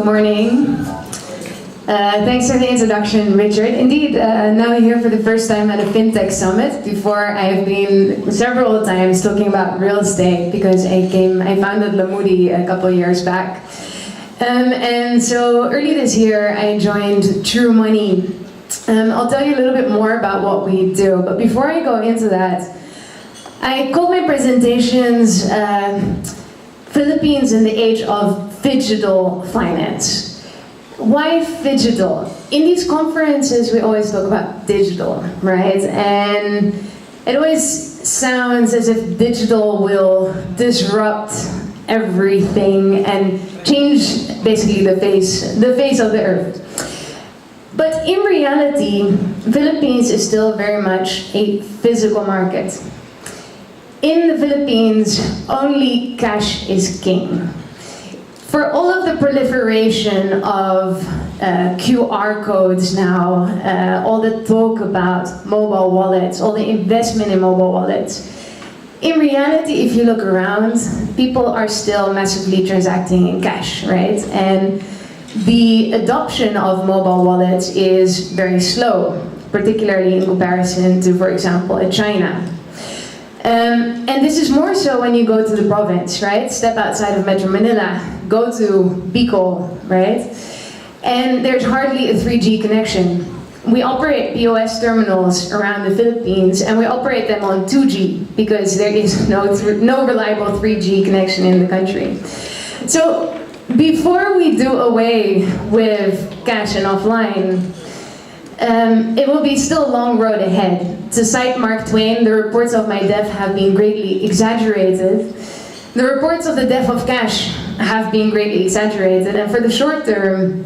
Good morning. Thanks for the introduction, Richard. Indeed, now I'm here for the first time at a fintech summit. Before, I have been several times talking about real estate because I founded Lamudi a couple of years back. And so early this year, I joined TrueMoney. I'll tell you a little bit more about what we do, but before I go into that, I called my presentations Philippines in the age of digital finance. Why digital? In these conferences, we always talk about digital, right? And it always sounds as if digital will disrupt everything and change basically the face of the earth. But in reality, Philippines is still very much a physical market. In the Philippines, only cash is king. For all of the proliferation of QR codes now, all the talk about mobile wallets, all the investment in mobile wallets, in reality, if you look around, people are still massively transacting in cash, right? And the adoption of mobile wallets is very slow, particularly in comparison to, for example, China. And this is more so when you go to the province, right? Step outside of Metro Manila, go to Bicol, right? And there's hardly a 3G connection. We operate POS terminals around the Philippines, and we operate them on 2G because there is no reliable 3G connection in the country. So before we do away with cash and offline, it will be still a long road ahead. To cite Mark Twain, the reports of my death have been greatly exaggerated. The reports of the death of cash have been greatly exaggerated, and for the short term,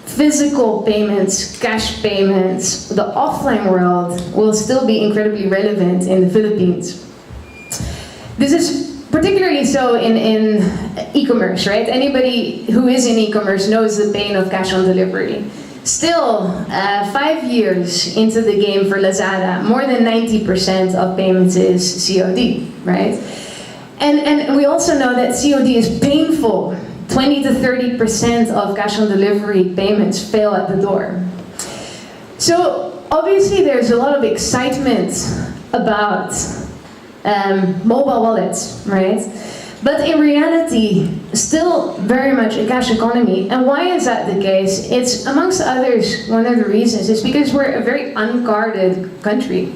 physical payments, cash payments, the offline world will still be incredibly relevant in the Philippines. This is particularly so in e-commerce, right? Anybody who is in e-commerce knows the pain of cash on delivery. Still, 5 years into the game for Lazada, more than 90% of payments is COD, right? And we also know that COD is painful. 20 to 30% of cash on delivery payments fail at the door. So obviously there's a lot of excitement about mobile wallets, right? But in reality, still very much a cash economy. And why is that the case? It's, amongst others, one of the reasons is because we're a very unguarded country.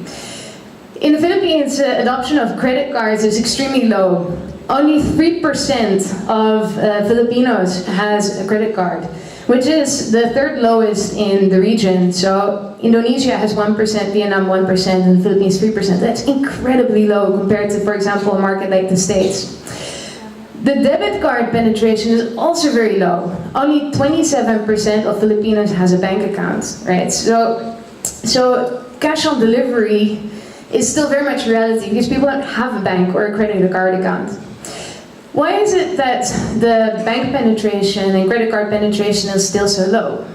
In the Philippines, adoption of credit cards is extremely low. Only 3% of Filipinos has a credit card, which is the third lowest in the region. So Indonesia has 1%, Vietnam 1%, and the Philippines 3%. That's incredibly low compared to, for example, a market like the States. The debit card penetration is also very low. Only 27% of Filipinos has a bank account, right? So cash on delivery is still very much reality because people don't have a bank or a credit card account. Why is it that the bank penetration and credit card penetration is still so low?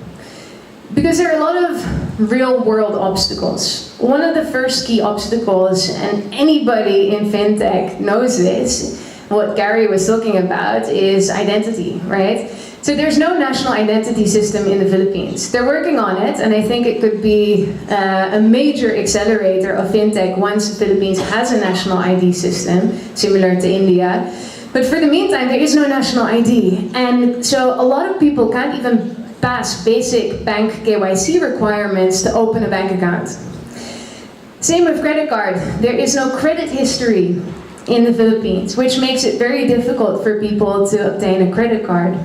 Because there are a lot of real-world obstacles. One of the first key obstacles, and anybody in fintech knows this, what Gary was talking about, is identity, right? So there's no national identity system in the Philippines. They're working on it, and I think it could be a major accelerator of fintech once the Philippines has a national ID system, similar to India. But for the meantime, there is no national ID. And so a lot of people can't even pass basic bank KYC requirements to open a bank account. Same with credit card. There is no credit history in the Philippines, which makes it very difficult for people to obtain a credit card.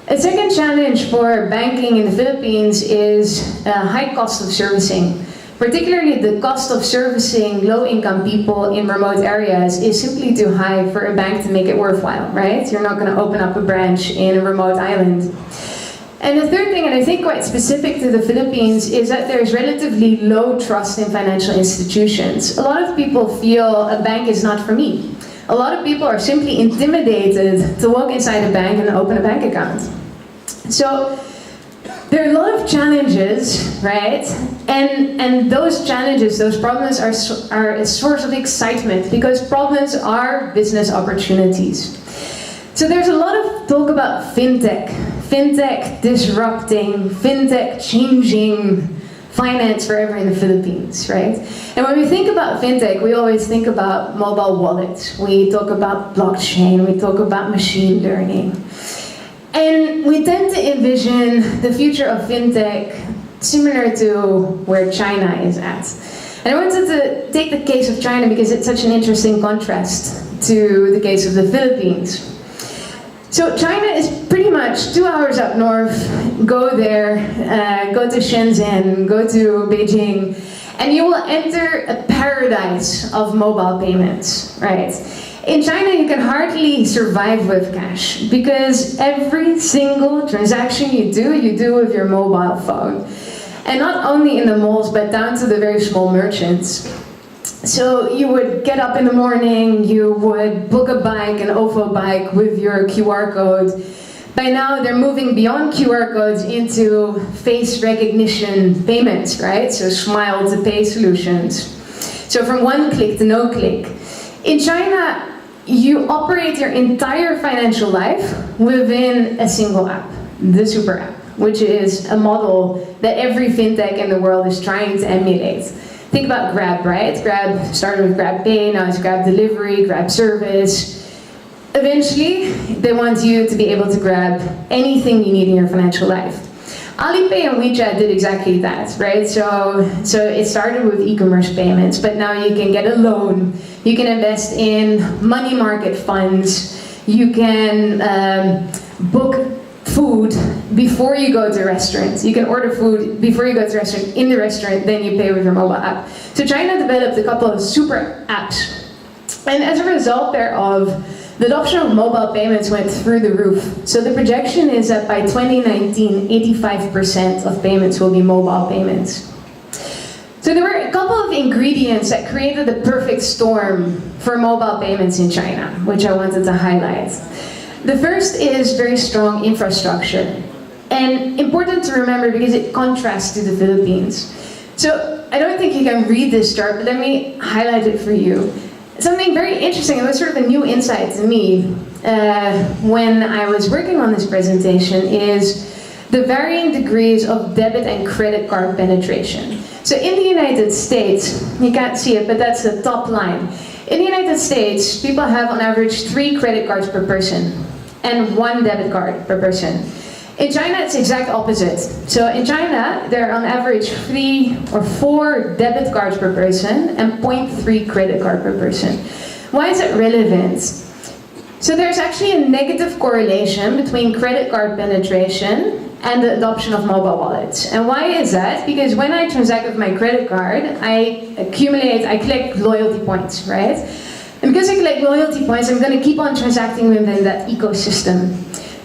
A second challenge for banking in the Philippines is high cost of servicing. Particularly the cost of servicing low-income people in remote areas is simply too high for a bank to make it worthwhile, right? You're not going to open up a branch in a remote island. And the third thing, and I think quite specific to the Philippines, is that there's relatively low trust in financial institutions. A lot of people feel a bank is not for me. A lot of people are simply intimidated to walk inside a bank and open a bank account. So there are a lot of challenges, right? And those challenges, those problems are a source of excitement because problems are business opportunities. So there's a lot of talk about fintech. fintech disrupting, fintech changing finance forever in the Philippines, right? And when we think about fintech, we always think about mobile wallets. We talk about blockchain, we talk about machine learning. And we tend to envision the future of fintech similar to where China is at. And I wanted to take the case of China because it's such an interesting contrast to the case of the Philippines. So China is pretty much 2 hours up north. Go there, go to Shenzhen, go to Beijing, and you will enter a paradise of mobile payments, right? In China, you can hardly survive with cash because every single transaction you do with your mobile phone. And not only in the malls, but down to the very small merchants. So you would get up in the morning, you would book a bike, an OFO bike with your QR code. By now, they're moving beyond QR codes into face recognition payments, right? So smile to pay solutions. So from one click to no click. In China, you operate your entire financial life within a single app, the super app, which is a model that every fintech in the world is trying to emulate. Think about Grab, right? Grab started with Grab Pay, now it's Grab Delivery, Grab Service. Eventually, they want you to be able to grab anything you need in your financial life. Alipay and WeChat did exactly that, right? So it started with e-commerce payments, but now you can get a loan, you can invest in money market funds, you can book food before you go to restaurants. You can order food before you go to the restaurant, in the restaurant, then you pay with your mobile app. So China developed a couple of super apps. And as a result thereof, the adoption of mobile payments went through the roof. So the projection is that by 2019, 85% of payments will be mobile payments. So there were a couple of ingredients that created the perfect storm for mobile payments in China, which I wanted to highlight. The first is very strong infrastructure. And important to remember because it contrasts to the Philippines. So I don't think you can read this chart, but let me highlight it for you. Something very interesting, it was sort of a new insight to me when I was working on this presentation is the varying degrees of debit and credit card penetration. So in the United States, you can't see it, but that's the top line. In the United States, people have on average 3 credit cards per person and 1 debit card per person. In China, it's the exact opposite. So in China, there are on average 3 or 4 debit cards per person and 0.3 credit card per person. Why is it relevant? So there's actually a negative correlation between credit card penetration and the adoption of mobile wallets. And why is that? Because when I transact with my credit card, I collect loyalty points, right? And because I collect loyalty points, I'm going to keep on transacting within that ecosystem.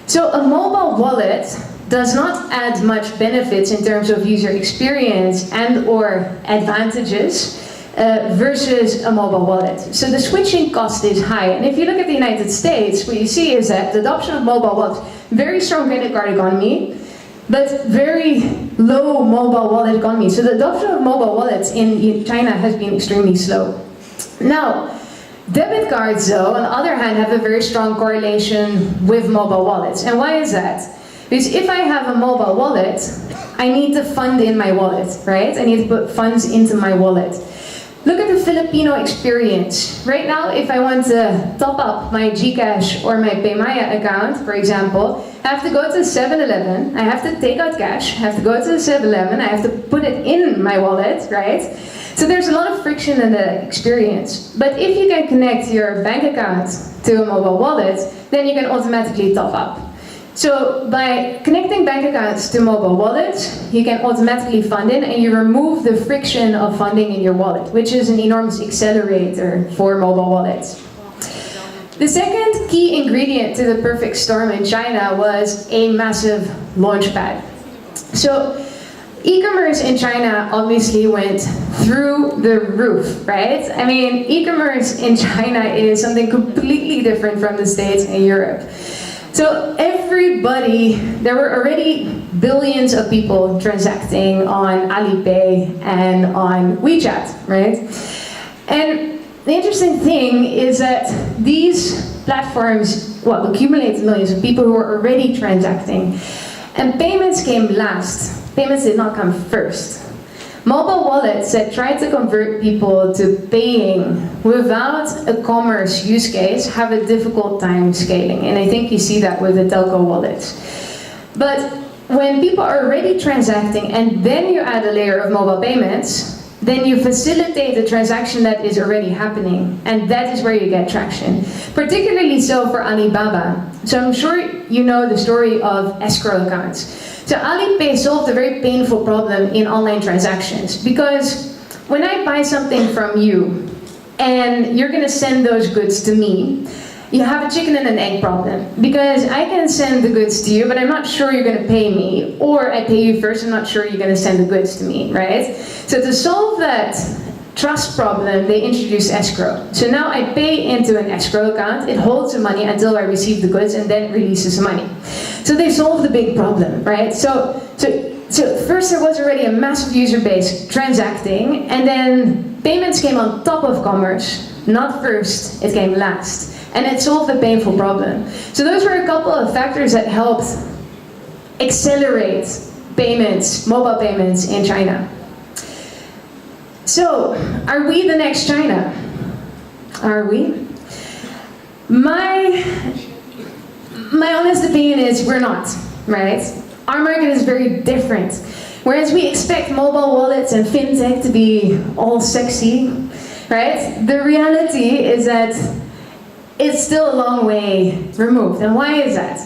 So a mobile wallet does not add much benefits in terms of user experience and or advantages versus a mobile wallet. So the switching cost is high. And if you look at the United States, what you see is that the adoption of mobile wallets, very strong credit card economy, but very low mobile wallet economy. So the adoption of mobile wallets in China has been extremely slow. Now, debit cards, though, on the other hand, have a very strong correlation with mobile wallets. And why is that? Because if I have a mobile wallet, I need to fund in my wallet, right? I need to put funds into my wallet. Look at the Filipino experience. Right now, if I want to top up my GCash or my Paymaya account, for example, I have to go to 7-Eleven, I have to take out cash, I have to go to the 7-Eleven, I have to put it in my wallet, right? So there's a lot of friction in the experience. But if you can connect your bank account to a mobile wallet, then you can automatically top up. So by connecting bank accounts to mobile wallets, you can automatically fund in and you remove the friction of funding in your wallet, which is an enormous accelerator for mobile wallets. The second key ingredient to the perfect storm in China was a massive launchpad. So e-commerce in China obviously went through the roof, right? I mean, e-commerce in China is something completely different from the States and Europe. So everybody, there were already billions of people transacting on Alipay and on WeChat, right? And the interesting thing is that these platforms, well, accumulated millions of people who were already transacting, and payments came last. Payments did not come first. Mobile wallets that tried to convert people to paying without a commerce use case have a difficult time scaling, and I think you see that with the telco wallets. But when people are already transacting and then you add a layer of mobile payments, then you facilitate the transaction that is already happening, and that is where you get traction. Particularly so for Alibaba. So I'm sure you know the story of escrow accounts. So Alipay solved a very painful problem in online transactions, because when I buy something from you and you're gonna send those goods to me, you have a chicken and an egg problem, because I can send the goods to you, but I'm not sure you're gonna pay me, or I pay you first, I'm not sure you're gonna send the goods to me, right? So to solve that trust problem, they introduced escrow. So now I pay into an escrow account, it holds the money until I receive the goods, and then it releases the money. So they solved the big problem, right? So first there was already a massive user base transacting, and then payments came on top of commerce, not first, it came last. And it solved the painful problem. So those were a couple of factors that helped accelerate payments, mobile payments in China. So, are we the next China? Are we? My honest opinion is we're not, right? Our market is very different. Whereas we expect mobile wallets and fintech to be all sexy, right? The reality is that it's still a long way removed. And why is that?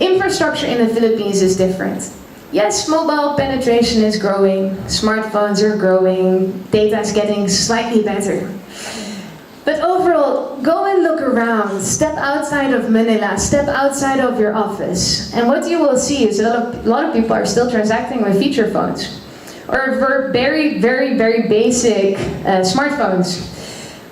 Infrastructure in the Philippines is different. Yes, mobile penetration is growing, smartphones are growing, data is getting slightly better. But overall, go and look around, step outside of Manila, step outside of your office, and what you will see is a lot of people are still transacting with feature phones, or very, very, very basic smartphones,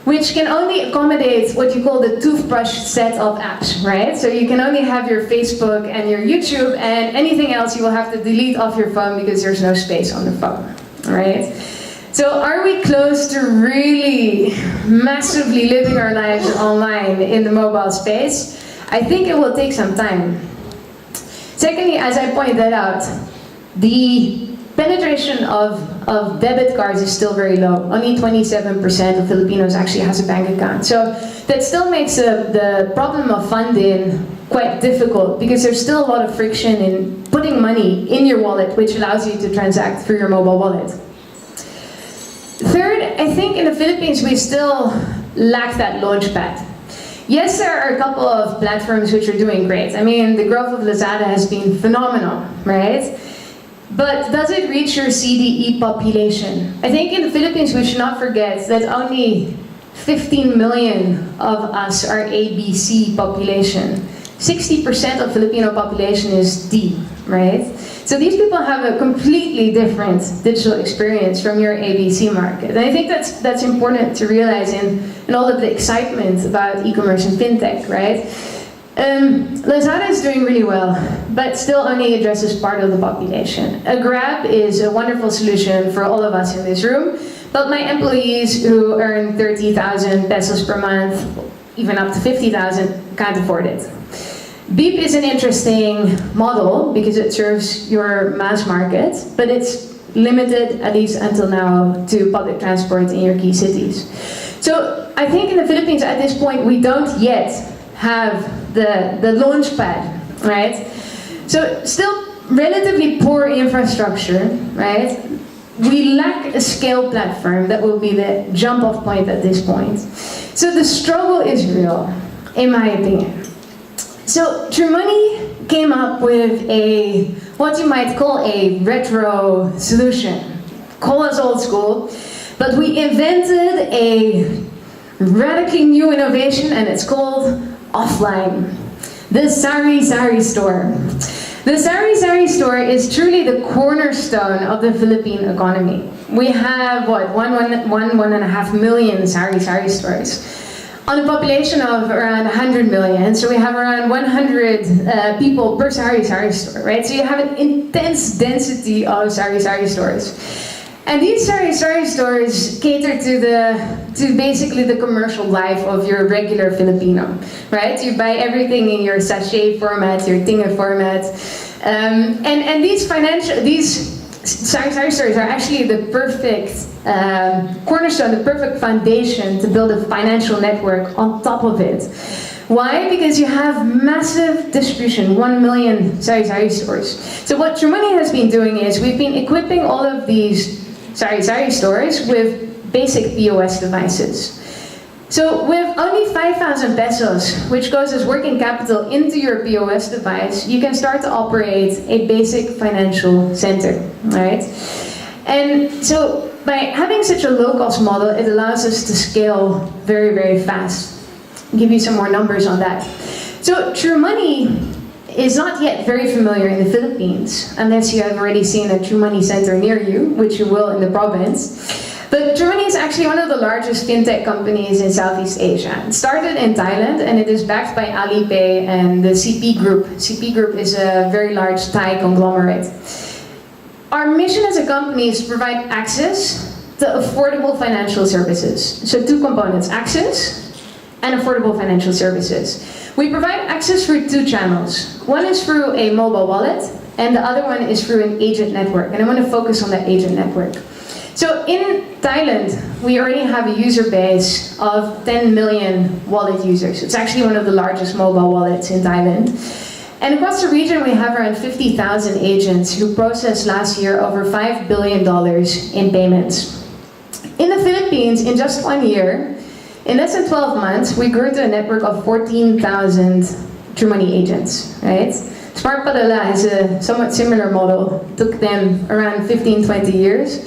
which can only accommodate what you call the toothbrush set of apps, right? So you can only have your Facebook and your YouTube, and anything else you will have to delete off your phone because there's no space on the phone, right? So are we close to really massively living our lives online in the mobile space? I think it will take some time. Secondly, as I pointed out, the penetration of debit cards is still very low. Only 27% of Filipinos actually has a bank account. So that still makes the problem of funding quite difficult, because there's still a lot of friction in putting money in your wallet, which allows you to transact through your mobile wallet. Third, I think in the Philippines we still lack that launchpad. Yes, there are a couple of platforms which are doing great. I mean, the growth of Lazada has been phenomenal, right? But does it reach your CDE population? I think in the Philippines we should not forget that only 15 million of us are ABC population. 60% of Filipino population is D, right? So these people have a completely different digital experience from your ABC market. And I think that's important to realize in all of the excitement about e-commerce and fintech, right? Lazada is doing really well, but still only addresses part of the population. A Grab is a wonderful solution for all of us in this room, but my employees who earn 30,000 pesos per month, even up to 50,000, can't afford it. Beep is an interesting model because it serves your mass market, but it's limited, at least until now, to public transport in your key cities. So I think in the Philippines at this point we don't yet have the launch pad, right? So still relatively poor infrastructure, right? We lack a scale platform that will be the jump off point at this point. So the struggle is real, in my opinion. So TrueMoney came up with what you might call a retro solution. Call us old school, but we invented a radically new innovation, and it's called offline. The Sari Sari store. The Sari Sari store is truly the cornerstone of the Philippine economy. We have, one and a half million Sari Sari stores on a population of around 100 million. So we have around 100 people per Sari Sari store, right? So you have an intense density of Sari Sari stores. And these sari-sari stores cater to basically the commercial life of your regular Filipino, right? You buy everything in your sachet format, your tinga format, and these sari-sari stores are actually the perfect cornerstone, the perfect foundation to build a financial network on top of it. Why? Because you have massive distribution, 1 million sari-sari stores. So what TrueMoney has been doing is we've been equipping all of these sari-sari stores with basic POS devices. So with only 5,000 pesos, which goes as working capital into your POS device, you can start to operate a basic financial center, right? And so by having such a low-cost model, it allows us to scale very, very fast. I'll give you some more numbers on that. So TrueMoney is not yet very familiar in the Philippines, unless you have already seen a TrueMoney center near you, which you will in the province. But TrueMoney is actually one of the largest fintech companies in Southeast Asia. It started in Thailand, and it is backed by Alipay and the CP Group. CP Group is a very large Thai conglomerate. Our mission as a company is to provide access to affordable financial services. So two components, access and affordable financial services. We provide access through two channels. One is through a mobile wallet, and the other one is through an agent network. And I want to focus on that agent network. So in Thailand, we already have a user base of 10 million wallet users. It's actually one of the largest mobile wallets in Thailand. And across the region, we have around 50,000 agents who processed last year over $5 billion in payments. In the Philippines, in just 1 year, in less than 12 months, we grew to a network of 14,000 TrueMoney agents, right? Smart Padala has a somewhat similar model. It took them around 15, 20 years.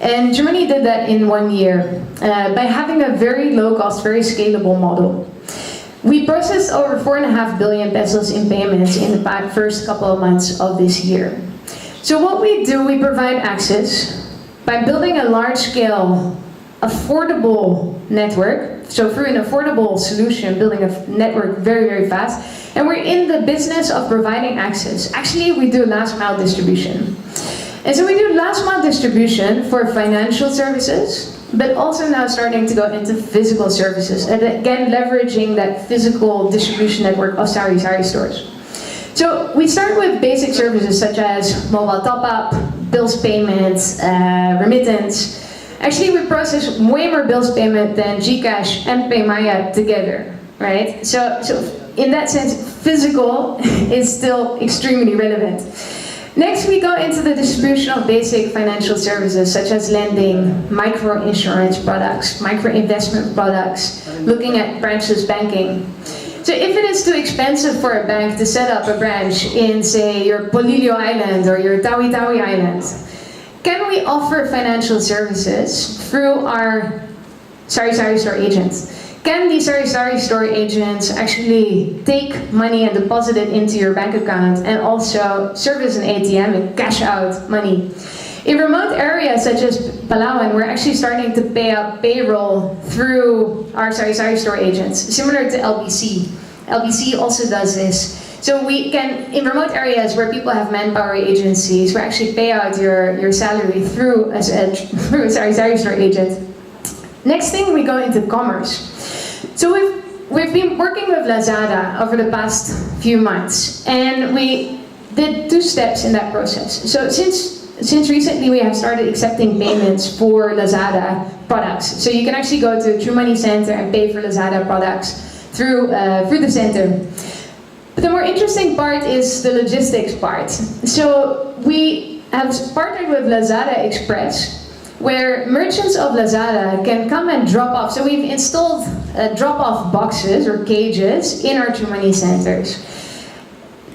And TrueMoney did that in 1 year by having a very low-cost, very scalable model. We processed over 4.5 billion pesos in payments in the first couple of months of this year. So what we do, we provide access by building a large-scale, affordable network. So through an affordable solution, building a network very, very fast. And we're in the business of providing access. Actually, we do last mile distribution. And so we do last mile distribution for financial services, but also now starting to go into physical services. And again, leveraging that physical distribution network of sari-sari stores. So we start with basic services such as mobile top-up, bills payments, remittance. Actually, we process way more bills payment than GCash and PayMaya together, right? So in that sense, physical is still extremely relevant. Next, we go into the distribution of basic financial services such as lending, micro-insurance products, micro-investment products, looking at branchless banking. So if it is too expensive for a bank to set up a branch in, say, your Polillo Island or your Tawi-Tawi Island, can we offer financial services through our sari-sari store agents? Can these sari-sari store agents actually take money and deposit it into your bank account and also serve as an ATM and cash out money? In remote areas such as Palawan, we're actually starting to pay out payroll through our sari-sari store agents, similar to LBC. LBC also does this. So we can, in remote areas where people have manpower agencies, we actually pay out your salary through a sari-sari store agent. Next thing, we go into commerce. So we've been working with Lazada over the past few months, and we did 2 steps in that process. So since recently, we have started accepting payments for Lazada products. So you can actually go to TrueMoney Center and pay for Lazada products through the center. But the more interesting part is the logistics part. So we have partnered with Lazada Express, where merchants of Lazada can come and drop off. So we've installed drop-off boxes or cages in our TrueMoney centers.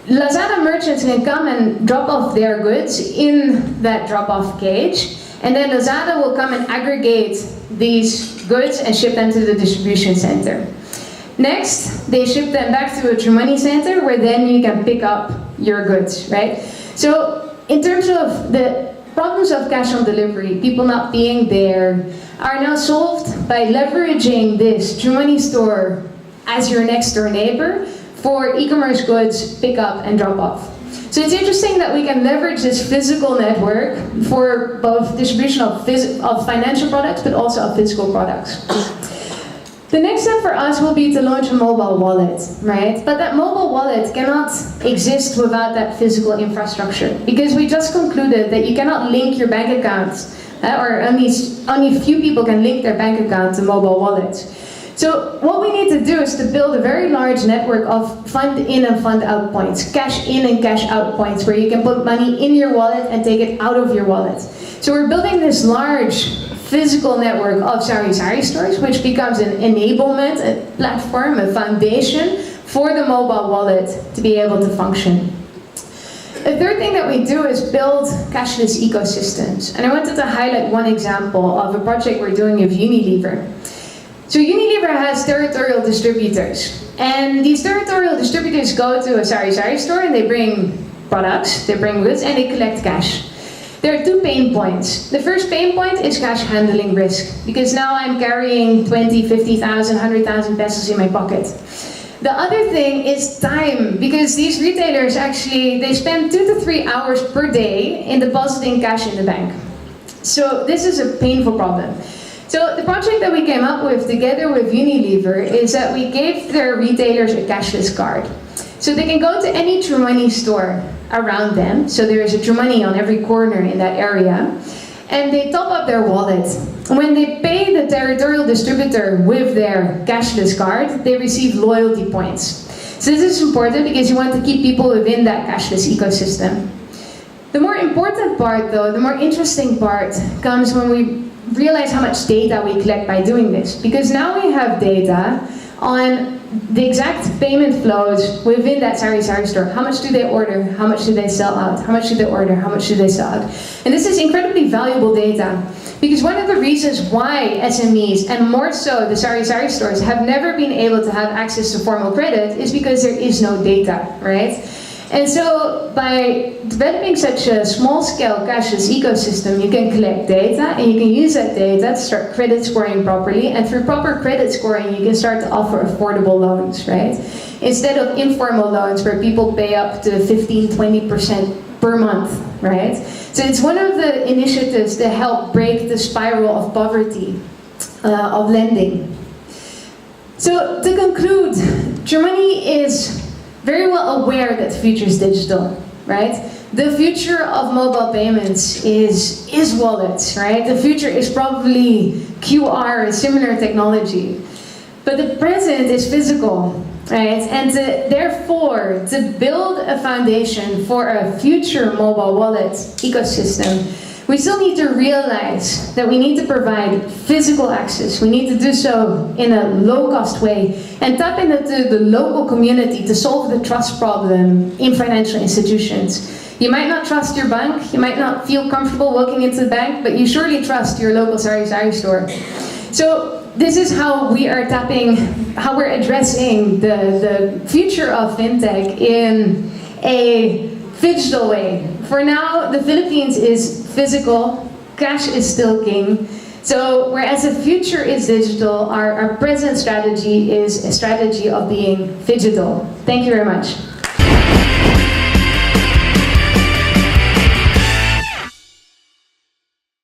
Lazada merchants can come and drop off their goods in that drop-off cage, and then Lazada will come and aggregate these goods and ship them to the distribution center. Next, they ship them back to a TrueMoney center, where then you can pick up your goods, right? So in terms of the problems of cash on delivery, people not being there, are now solved by leveraging this TrueMoney store as your next door neighbor for e-commerce goods pick up and drop off. So it's interesting that we can leverage this physical network for both distribution of financial products, but also of physical products. The next step for us will be to launch a mobile wallet, right? But that mobile wallet cannot exist without that physical infrastructure, because we just concluded that you cannot link your bank accounts, or only few people can link their bank account to mobile wallets. So what we need to do is to build a very large network of fund in and fund out points, cash in and cash out points, where you can put money in your wallet and take it out of your wallet. So we're building this large physical network of sari-sari stores, which becomes an enablement, a platform, a foundation for the mobile wallet to be able to function. The third thing that we do is build cashless ecosystems. And I wanted to highlight one example of a project we're doing with Unilever. So Unilever has territorial distributors. And these territorial distributors go to a sari-sari store and they bring products, they bring goods, and they collect cash. There are two pain points. The first pain point is cash handling risk, because now I'm carrying 20, 50,000, 100,000 pesos in my pocket. The other thing is time, because these retailers actually, they spend 2 to 3 hours per day in depositing cash in the bank. So this is a painful problem. So the project that we came up with together with Unilever is that we gave their retailers a cashless card. So they can go to any TrueMoney store around them. So there is a TrueMoney on every corner in that area. And they top up their wallet. When they pay the territorial distributor with their cashless card, they receive loyalty points. So this is important because you want to keep people within that cashless ecosystem. The more important part, though, the more interesting part, comes when we realize how much data we collect by doing this. Because now we have data on the exact payment flows within that sari-sari store. How much do they order? How much do they sell out? How much do they order? How much do they sell out? And this is incredibly valuable data, because one of the reasons why SMEs, and more so the sari-sari stores, have never been able to have access to formal credit is because there is no data, right? And so by developing such a small-scale cashless ecosystem, you can collect data and you can use that data to start credit scoring properly. And through proper credit scoring, you can start to offer affordable loans, right? Instead of informal loans where people pay up to 15, 20% per month, right? So it's one of the initiatives to help break the spiral of poverty of lending. So to conclude, TrueMoney is very well aware that the future is digital, right? The future of mobile payments is wallets, right? The future is probably QR, similar technology. But the present is physical, right? And therefore, to build a foundation for a future mobile wallet ecosystem, we still need to realize that we need to provide physical access. We need to do so in a low-cost way and tap into the local community to solve the trust problem in financial institutions. You might not trust your bank, you might not feel comfortable walking into the bank, but you surely trust your local sari-sari store. So this is how we are how we're addressing the future of fintech in a digital way. For now, the Philippines is physical, cash is still king. So whereas the future is digital, our present strategy is a strategy of being phygital. Thank you very much.